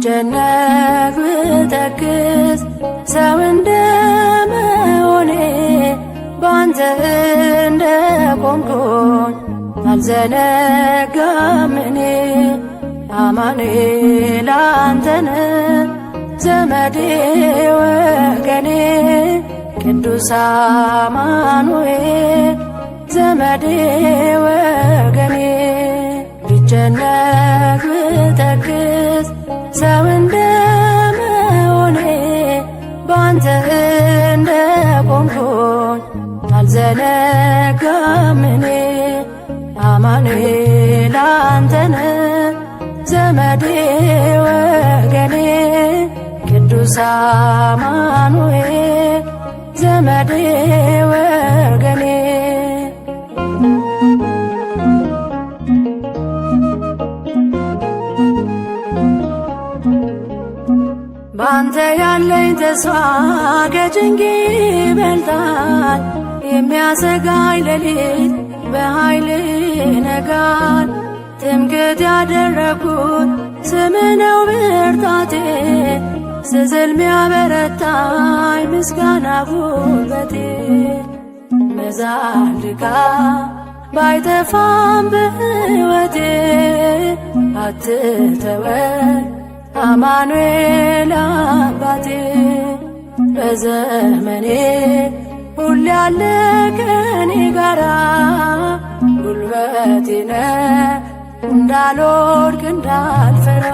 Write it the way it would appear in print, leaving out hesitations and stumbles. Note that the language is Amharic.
ብጨነቅ ብተክዝ ሰው እንደመሆኔ ባንተ እንደቆምኩኝ አልዘነጋም እኔ። አማኑኤል አንተነ ዘመዴ ወገኔ ቅዱስ አማኑኤል ዘመዴ ወገኔ። ብጨነቅ ብተክዝ ሰው እንደመሆኔ ባንተ እንደቆምኩኝ አልዘነጋም እኔ። አማኑኤል አንተነ ዘመዴ ወገኔ ቅዱስ አማኑኤል ዘመዴ ወገኔ። ባንተ ያለኝ ተስፋ ከጭንቅ ይበልጣል። የሚያሰጋኝ ሌሊት በኃይል ይነጋል። ትምክህት ያደረግኩት ስምህ ነው ብርታቴ። ስዝል ሚያበረታኝ ምስጋና ጉልበቴ። መዛል ድካም ባይጠፋም በሕይወቴ አትተወኝ አማኑኤል አባቴ። በዘመኔ ሁሌ ያለ ከኔ ጋራ ጉልበቴ ነህ እንዳልወድቅ እንዳልፈራ።